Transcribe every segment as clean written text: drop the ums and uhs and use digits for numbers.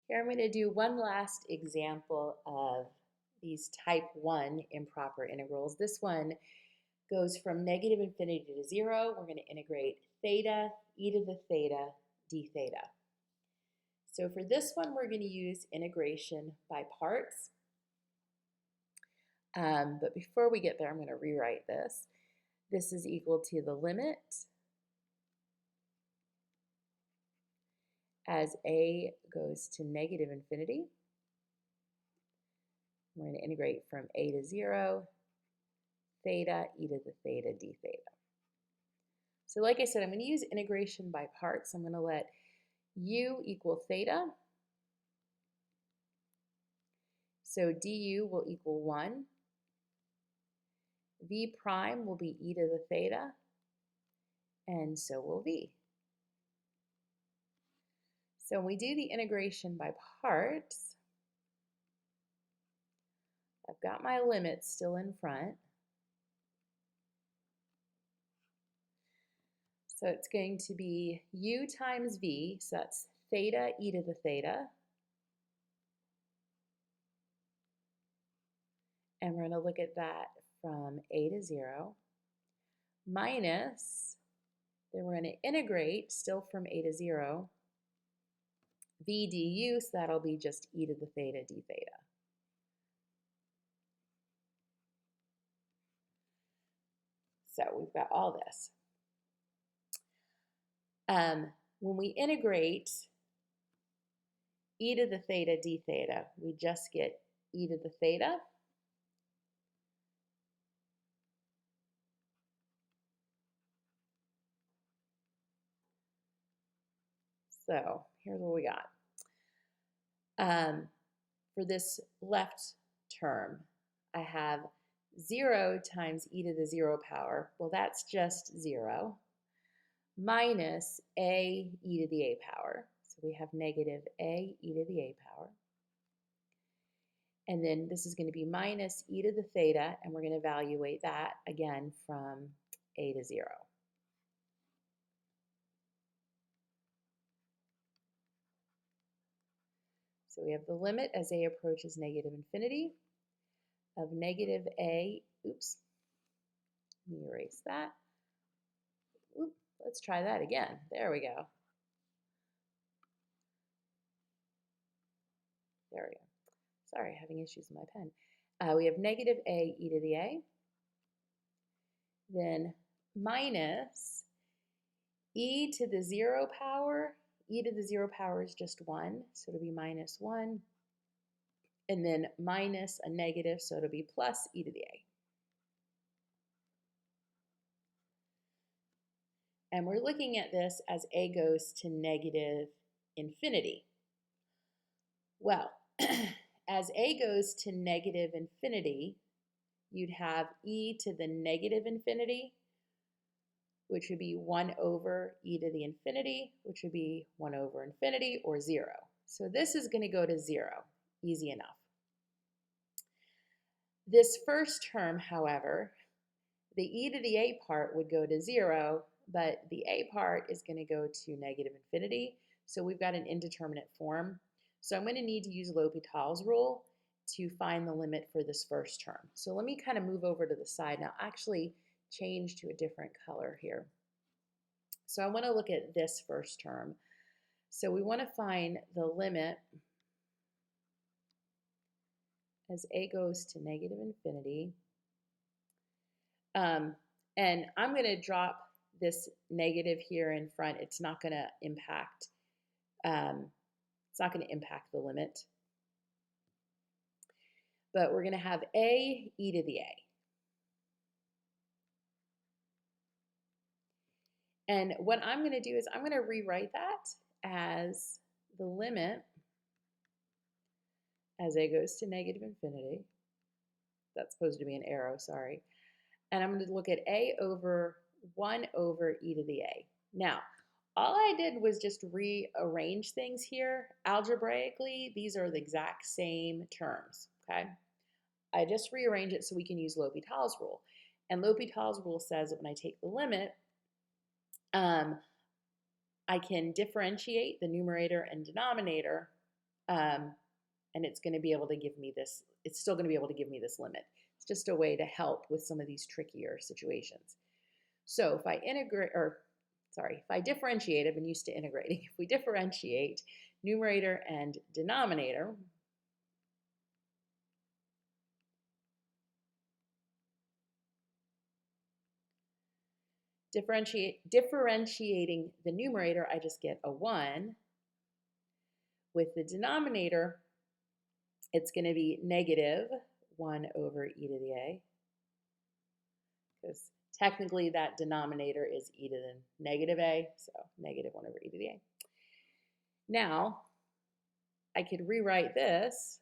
Here I'm going to do one last example of these type 1 improper integrals. This one goes from negative infinity to 0. We're going to integrate theta e to the theta d theta. So for this one, we're going to use integration by parts. But before we get there, I'm going to rewrite this. This is equal to the limit as a goes to negative infinity. We're going to integrate from a to 0, theta e to the theta d theta. So like I said, I'm going to use integration by parts. I'm going to let u equal theta. So du will equal 1. V prime will be e to the theta, and so will v. So when we do the integration by parts, I've got my limits still in front. So it's going to be u times v, so that's theta e to the theta. And we're going to look at that from a to 0, minus, then we're going to integrate, still from a to 0, v du, so that'll be just e to the theta d theta. So we've got all this. When we integrate e to the theta d theta, we just get e to the theta. So here's what we got. For this left term, I have 0 times e to the 0 power. Well, that's just 0. Minus a e to the a power. So we have negative a e to the a power. And then this is going to be minus e to the theta, and we're going to evaluate that again from a to 0. So we have the limit as a approaches negative infinity of negative a, oops, let me erase that. Let's try that again. There we go. There we go. Sorry, having issues with my pen. We have negative a e to the a, then minus e to the 0 power. E to the 0 power is just 1, so it'll be minus 1. And then minus a negative, so it'll be plus e to the a. And we're looking at this as a goes to negative infinity. Well, as a goes to negative infinity, you'd have e to the negative infinity, which would be 1 over e to the infinity, which would be 1 over infinity, or 0. So this is going to go to 0. Easy enough. This first term, however, the e to the a part would go to 0, but the a part is going to go to negative infinity. So we've got an indeterminate form. So I'm going to need to use L'Hopital's rule to find the limit for this first term. So let me kind of move over to the side now. Actually change to a different color here. So I want to look at this first term. So we want to find the limit as a goes to negative infinity. And I'm going to drop this negative here in front. It's not going to impact. It's not going to impact the limit. But we're going to have a e to the a. And what I'm going to do is I'm going to rewrite that as the limit as a goes to negative infinity. That's supposed to be an arrow, sorry. And I'm going to look at a over 1 over e to the a. Now, all I did was just rearrange things here. Algebraically, these are the exact same terms, okay? I just rearrange it so we can use L'Hopital's rule. And L'Hopital's rule says that when I take the limit, I can differentiate the numerator and denominator and it's going to be able to give me this, it's still going to be able to give me this limit. It's just a way to help with some of these trickier situations. So if I integrate, or sorry, if I differentiate, I've been used to integrating. If we differentiate numerator and denominator, differentiating the numerator, I just get a 1. With the denominator, it's going to be negative 1 over e to the a, because technically that denominator is e to the negative a, so negative 1 over e to the a. Now, I could rewrite this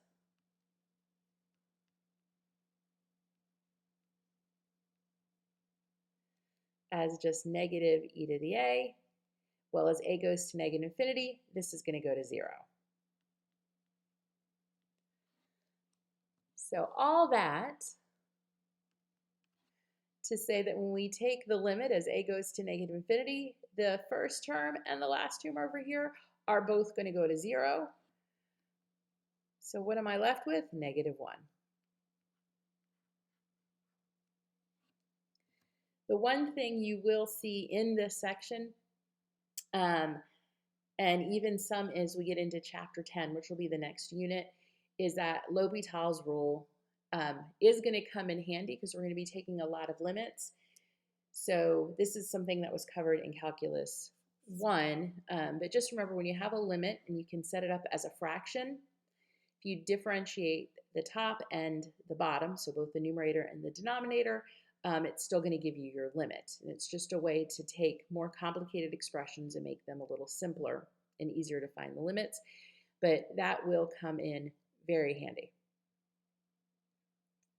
as just negative e to the a. Well, as a goes to negative infinity, this is going to go to 0. So all that to say that when we take the limit as a goes to negative infinity, the first term and the last term over here are both going to go to 0. So what am I left with? Negative 1. The one thing you will see in this section, and even some as we get into chapter 10, which will be the next unit, is that L'Hopital's rule is going to come in handy because we're going to be taking a lot of limits. So this is something that was covered in Calculus 1, but just remember when you have a limit and you can set it up as a fraction, if you differentiate the top and the bottom, so both the numerator and the denominator, it's still going to give you your limit. And it's just a way to take more complicated expressions and make them a little simpler and easier to find the limits. But that will come in very handy.